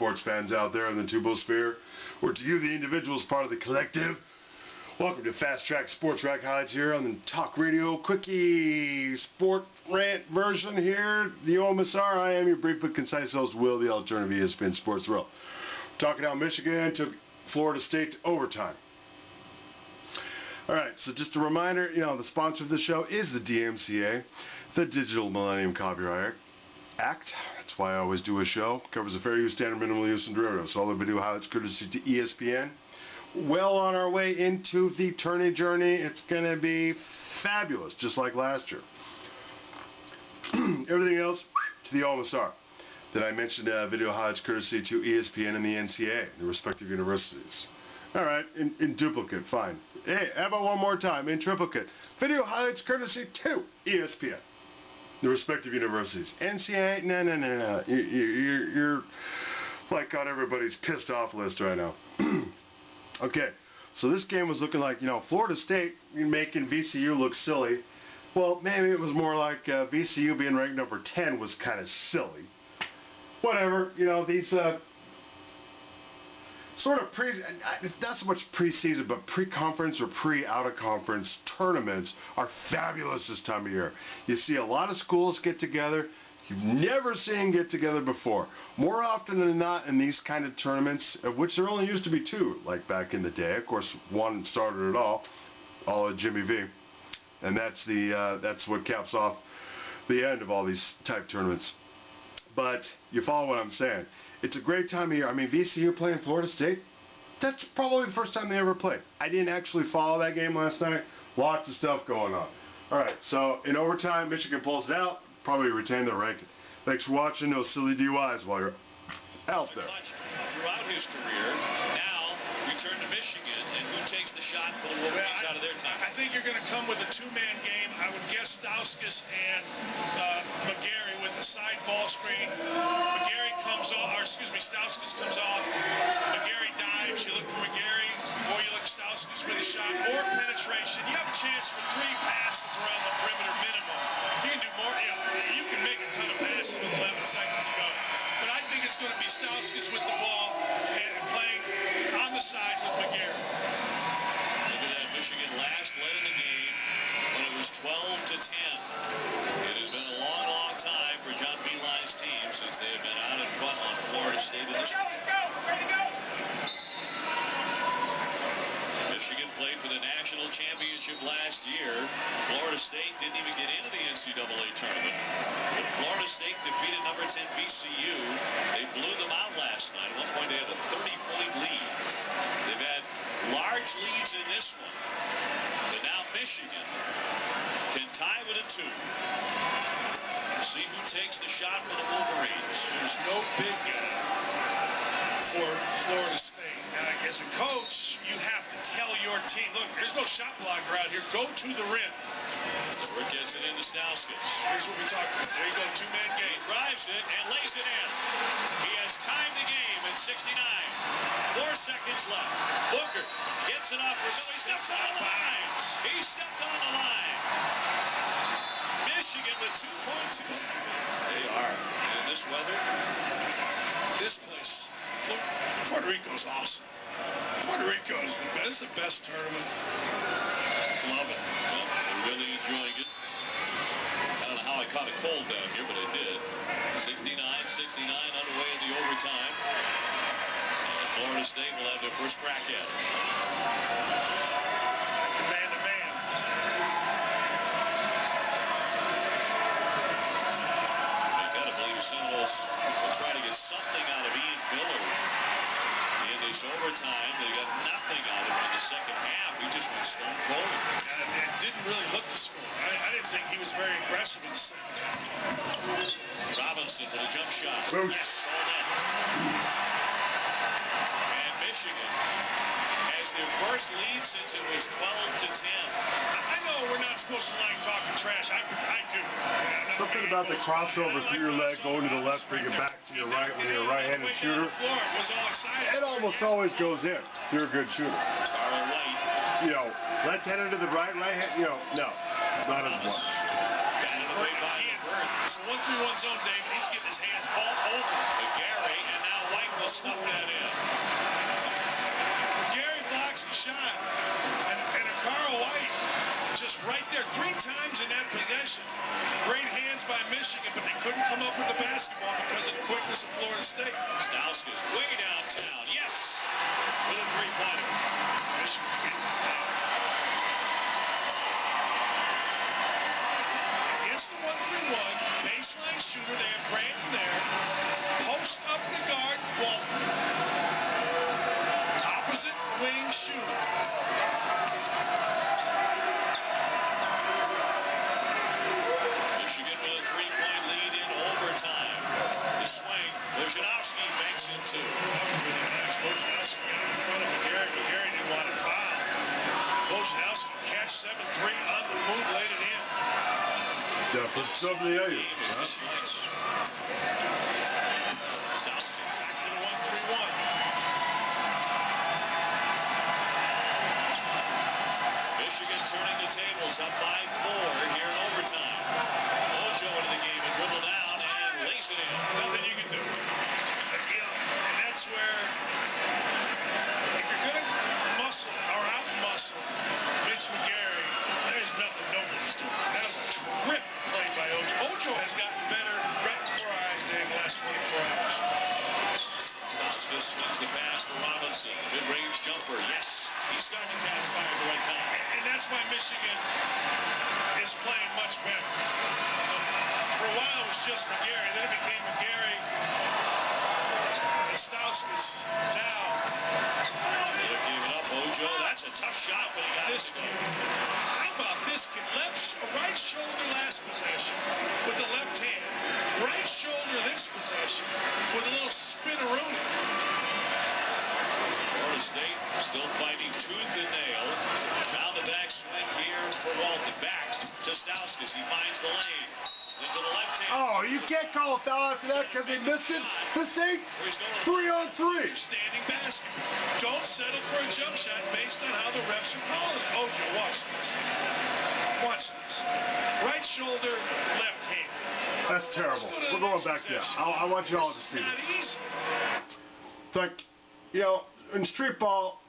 sports fans out there in the Tubosphere, or to you, the individuals part of the collective. Welcome to Fast Track Sports Rack Highlights here on the Talk Radio Quickie Sport Rant version here, the OMSR. I am your brief but concise host, Will, the alternative ESPN Sports Thrill. Talking how Michigan took Florida State to overtime. Alright, so just a reminder, the sponsor of the show is the DMCA, the Digital Millennium Copyright Act. That's why I always do a show. Covers the fair use, standard, minimal use, and derivatives. All the video highlights courtesy to ESPN. Well on our way into the tourney journey. It's going to be fabulous, just like last year. Everything else to the OMSR. That I mentioned video highlights courtesy to ESPN and the NCAA, the respective universities. Alright, in duplicate, fine. Hey, how about one more time, in triplicate. Video highlights courtesy to ESPN, the respective universities. NCAA, no. You're like on everybody's pissed off list right now. Okay, so this game was looking like, Florida State making VCU look silly. Well, maybe it was more like VCU being ranked number 10 was kind of silly. Whatever, these sort of not so much preseason, but pre-conference or pre-out-of-conference tournaments are fabulous this time of year. You see a lot of schools get together. You've never seen get together before. More often than not in these kind of tournaments, of which there only used to be two, like back in the day. Of course, one started it all of Jimmy V. And that's what caps off the end of all these type tournaments. But you follow what I'm saying. It's a great time of year. I mean, VCU playing Florida State, that's probably the first time they ever played. I didn't actually follow that game last night. Lots of stuff going on. All right, so in overtime, Michigan pulls it out. Probably retain their ranking. Thanks for watching those silly DUIs while you're out there. Throughout his career, now return to Michigan, and who takes the shot for the Wolverines out of their time? I think you're going to come with a two-man game. I would guess Stauskas and McGarry with the side ball screen. Stauskas comes off. McGarry dives. You look for McGarry, or you look at Stauskas with a shot, or penetration. You have a chance for 3 passes around the perimeter minimum. You can do more. You can make a ton of passes with 11 seconds to go. But I think it's going to be Stauskas with the ball and playing on the side with McGarry. Look at that. Michigan last led in the game when it was 12-10. It has been a long time for John Beilein's team since they have been out in front on Florida State in this one. Michigan played for the national championship last year. Florida State didn't even get into the NCAA tournament. When Florida State defeated number 10 VCU, they blew them out last night. At one point they had a 30-point lead. They've had large leads in this one. But now Michigan can tie with a 2. See who takes the shot for the Wolverines. There's no big guy for Florida State. Now, as a coach, you have to tell your team, look, there's no shot blocker out here. Go to the rim. Word gets it into Stauskas. Here's what we talked about. There you go, two-man game. Drives it and lays it in. He has timed the game at 69. 4 seconds left. Booker gets it off for Bill. He steps on the line. He stepped on the line. Michigan with 2 points. They are in this weather. This place, look, Puerto Rico's awesome. Puerto Rico is the best tournament. Love it. Well, they're really enjoying it. I don't know how I caught a cold down here, but I did. 69 underway in the overtime. And Florida State will have their first crack at it. Man to man. Seminoles will try to get something out of Ian Miller in this overtime. They got nothing out of him in the second half. He just went stone cold. It didn't really look to score. I didn't think he was very aggressive in the second half. Robinson with a jump shot. Boosh. Yes, all net. And Michigan has their first lead since it was 12-10. I know we're not supposed to like talking trash. I do. Something about the crossover through your leg, going to the left, bring it back to your right when you're a right-handed shooter. It almost always goes in. You're a good shooter. Carl White. Left-handed to the right hand. No, not as much. Got it away by the bird. It's a 1-3-1 zone, David. He's getting his hands all over McGarry, and now White will snuck that in. Gary blocks the shot. And Carl White just right there 3 times in that possession. Great hands by Michigan, but they couldn't come up with the basketball because of the quickness of Florida State. Stauskas way downtown. Yes! With a three-pointer. Michigan's getting against the 1-3-1. Baseline shooter. They have Brandon there. Post up the guard. Walton. Opposite wing shooter. Michigan with a 3-point lead in overtime. The swing. Wojnarowski banks in 2. Really nice. Wojnarowski got in front of Gary, but Gary didn't want to foul. Wojnarowski catch 7-3 on the move, laid it in. Да, представляю. Stauskas back to the 1-3-1. Michigan turning the tables up by 4 here in overtime. Ojo into the game and dribble down and lays it in. Nothing you can do. And that's where, if you're going to muscle or out-muscle Mitch McGary, there's nothing nobody's doing. That was a terrific play by Ojo. Ojo has gotten better right before our eyes, Dave, the last 24 hours. Stauskas swings the pass to Robinson. Mid-range jumper. Yes. He's starting to catch fire at the right time. And that's why Michigan is playing much better. For a while it was just McGary, then it became McGary and Stauskas. Now, They're giving up Ojo. That's a tough shot, but he got this kid. How about this kid? Right shoulder last possession with the left hand. Right shoulder this possession with a little spin-a-rooney. Florida State still fighting tooth and nail. Now the back swing here for Walton. Back to Stauskas. He finds the lane. Into the left hand. Oh, you can't call a foul after that because they missed it. This ain't 3-on-3. Standing basketball. Don't settle for a jump shot based on how the refs are calling it. Ojo, watch this. Watch this. Right shoulder, left hand. That's terrible. We're going back there. I want you all to see Not this. easy. It's like, you know, in street ball,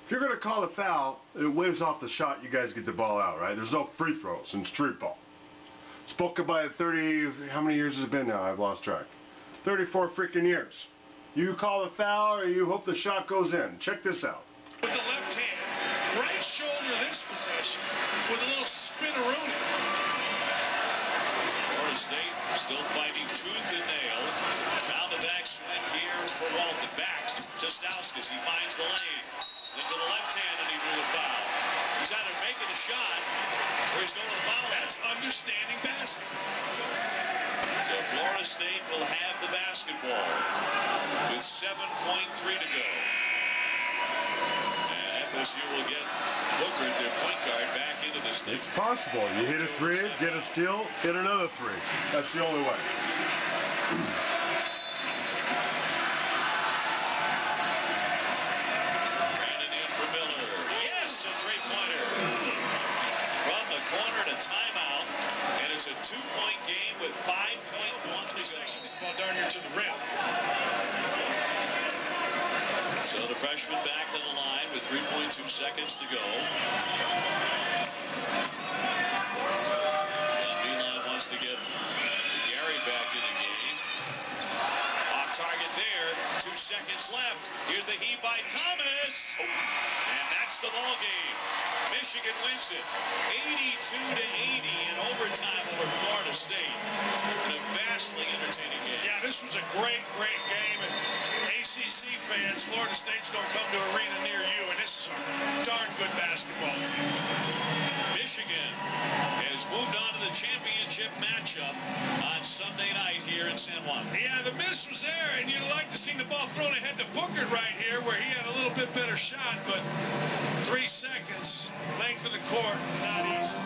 if you're going to call a foul, it waves off the shot, you guys get the ball out, right? There's no free throws in street ball. Spoken by 30, how many years has it been now? I've lost track. 34 freaking years. You call a foul or you hope the shot goes in. Check this out. With the left hand. Right shoulder this possession with a little spin-a-rooney. Florida State still fighting tooth and nail. Now the back swing here for Walton. Back to Stauskas. He finds the lane. Into the left hand and he drew the foul. He's either making a shot or he's going to the foul. That's understanding basketball. So Florida State will have the basketball with 7.3 to go. And FSU will get Booker, their point guard, back into this thing. It's possible. You hit a 3, get a steal, hit another 3. That's the only way. Brandon in for Miller. Yes, a three-pointer. From the corner to timeout. And it's a 2-point game with 5.1 to go. Ball darn near to the rim. So the freshman back to the line with 3.2 seconds to go. John Beeline wants to get Gary back in the game. Off target there. 2 seconds left. Here's the heat by Thomas. And that's the ball game. Michigan wins it 82-80 in overtime over Florida State. In a vastly entertaining game. Yeah, this was a great game. And ACC fans, Florida State's going to come to an arena near you, and this is a darn good basketball team. Michigan has moved on to the championship matchup on Sunday night here in San Juan. Yeah, the miss was there, and you'd like to see the ball thrown ahead to Booker right here, where he had a little bit better shot, but 3 seconds, length of the court, not easy.